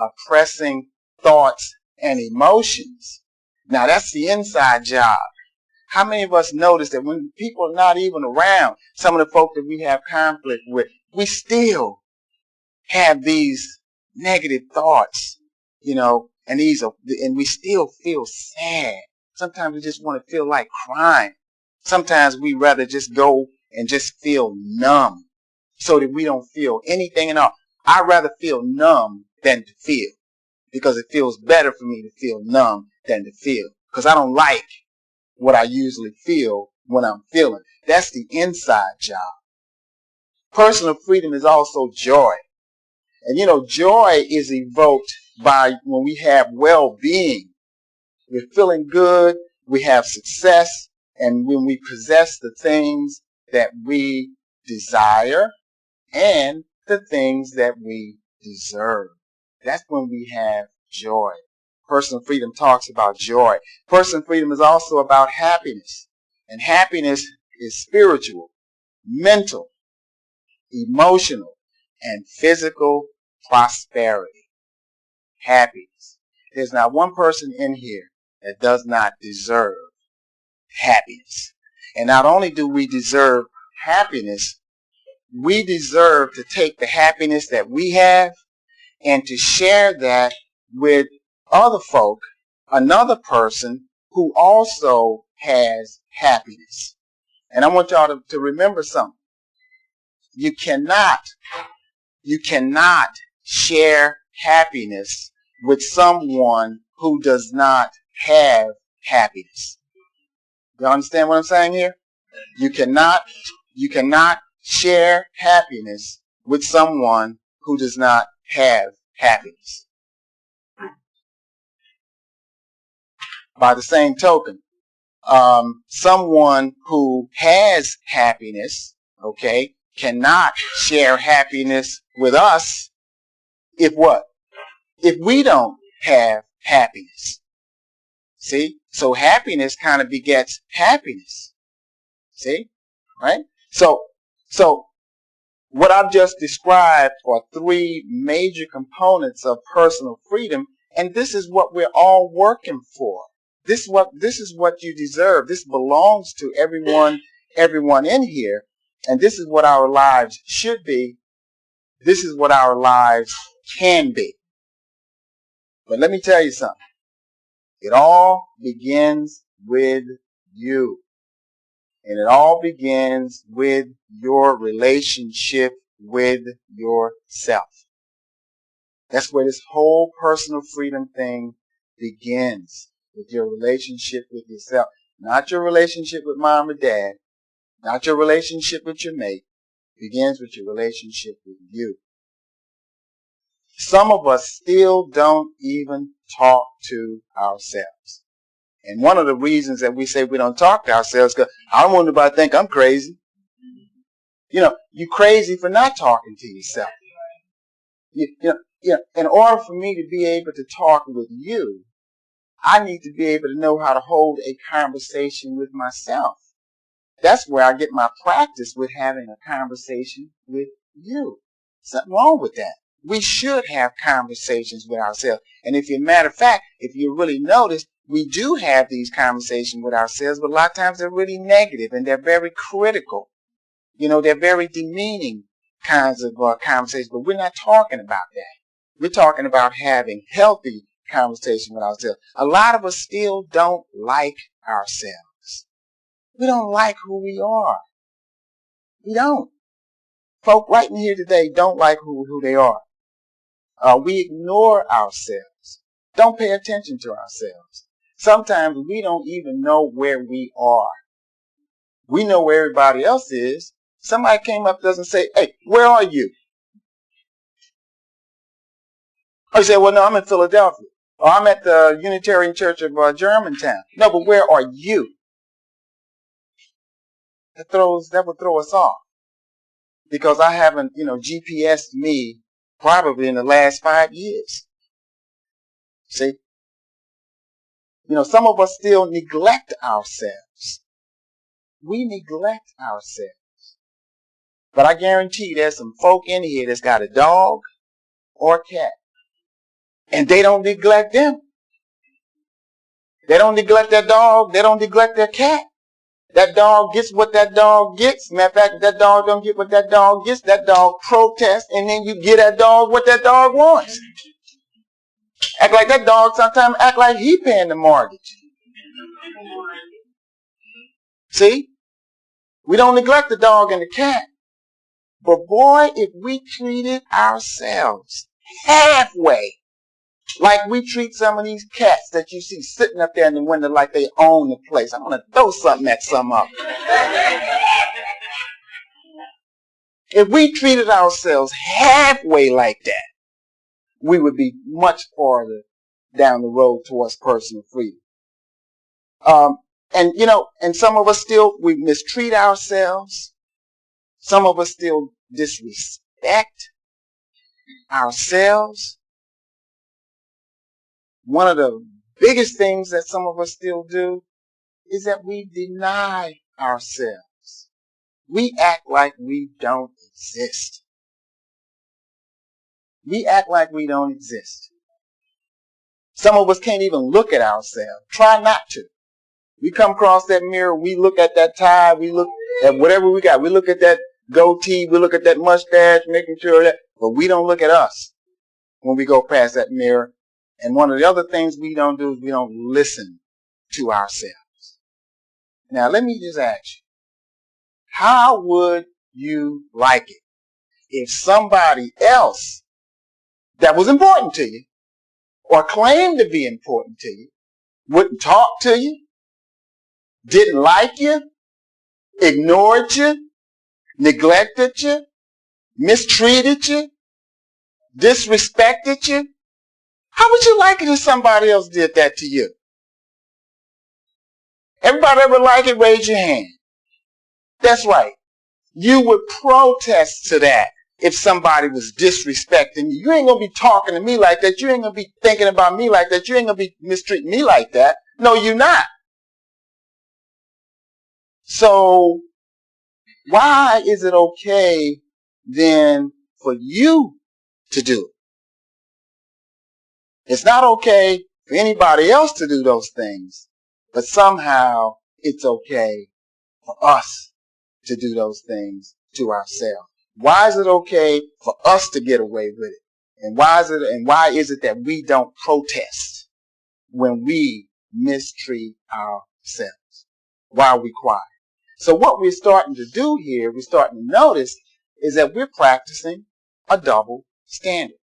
oppressing thoughts and emotions. Now, that's the inside job. How many of us notice that when people are not even around, some of the folk that we have conflict with, we still have these negative thoughts, and we still feel sad. Sometimes we just want to feel like crying. Sometimes we rather just go and just feel numb so that we don't feel anything at all. I'd rather feel numb than to feel, because it feels better for me to feel numb than to feel, because I don't like what I usually feel when I'm feeling. That's the inside job. Personal freedom is also joy. And joy is evoked by when we have well-being. We're feeling good, we have success, and when we possess the things that we desire and the things that we deserve. That's when we have joy. Personal freedom talks about joy. Personal freedom is also about happiness. And happiness is spiritual, mental, emotional, and physical prosperity. Happiness. There's not one person in here that does not deserve happiness. And not only do we deserve happiness, we deserve to take the happiness that we have and to share that with other folk, another person who also has happiness. And I want y'all to remember something. You cannot share happiness with someone who does not have happiness. You understand what I'm saying here? You cannot share happiness with someone who does not have happiness. By the same token, someone who has happiness, cannot share happiness with us if what? If we don't have happiness. See? So happiness kind of begets happiness. See? Right? So what I've just described are three major components of personal freedom, and this is what we're all working for. This is what you deserve. This belongs to everyone in here, and this is what our lives should be. This is what our lives can be. But let me tell you something. It all begins with you. And it all begins with your relationship with yourself. That's where this whole personal freedom thing begins, with your relationship with yourself. Not your relationship with mom or dad, not your relationship with your mate. It begins with your relationship with you. Some of us still don't even talk to ourselves. And one of the reasons that we say we don't talk to ourselves is because I don't want anybody to think I'm crazy. You're crazy for not talking to yourself. In order for me to be able to talk with you, I need to be able to know how to hold a conversation with myself. That's where I get my practice with having a conversation with you. Something wrong with that. We should have conversations with ourselves. And matter of fact, if you really notice, we do have these conversations with ourselves, but a lot of times they're really negative and they're very critical. They're very demeaning kinds of conversations, but we're not talking about that. We're talking about having healthy conversation with ourselves. A lot of us still don't like ourselves. We don't like who we are. We don't. Folk right in here today don't like who they are. We ignore ourselves. Don't pay attention to ourselves. Sometimes we don't even know where we are. We know where everybody else is. Somebody came up to us and say, "Hey, where are you?" I say, "Well, no, I'm in Philadelphia. Or I'm at the Unitarian Church of Germantown." No, but where are you? That would throw us off. Because I haven't, GPSed me probably in the last 5 years. See? Some of us still neglect ourselves. We neglect ourselves. But I guarantee there's some folk in here that's got a dog or a cat. And they don't neglect them. They don't neglect their dog. They don't neglect their cat. That dog gets what that dog gets. Matter of fact, if that dog don't get what that dog gets, that dog protests, and then you get that dog what that dog wants. Act like that dog sometimes act like he paying the mortgage. See? We don't neglect the dog and the cat. But boy, if we treated ourselves halfway like we treat some of these cats that you see sitting up there in the window like they own the place. I'm going to throw something at some of them. If we treated ourselves halfway like that, we would be much farther down the road towards personal freedom. And some of us still, we mistreat ourselves. Some of us still disrespect ourselves. One of the biggest things that some of us still do is that we deny ourselves. We act like we don't exist. We act like we don't exist. Some of us can't even look at ourselves. Try not to. We come across that mirror, we look at that tie, we look at whatever we got. We look at that goatee, we look at that mustache, making sure that, but we don't look at us when we go past that mirror. And one of the other things we don't do is we don't listen to ourselves. Now, let me just ask you, how would you like it if somebody else that was important to you or claimed to be important to you wouldn't talk to you, didn't like you, ignored you, neglected you, mistreated you, disrespected you? How would you like it if somebody else did that to you? Everybody ever like it? Raise your hand. That's right. You would protest to that if somebody was disrespecting you. You ain't going to be talking to me like that. You ain't going to be thinking about me like that. You ain't going to be mistreating me like that. No, you're not. So why is it okay then for you to do it? It's not okay for anybody else to do those things, but somehow it's okay for us to do those things to ourselves. Why is it okay for us to get away with it? And why is it that we don't protest when we mistreat ourselves? Why are we quiet? So what we're starting to do here, we're starting to notice, is that we're practicing a double standard.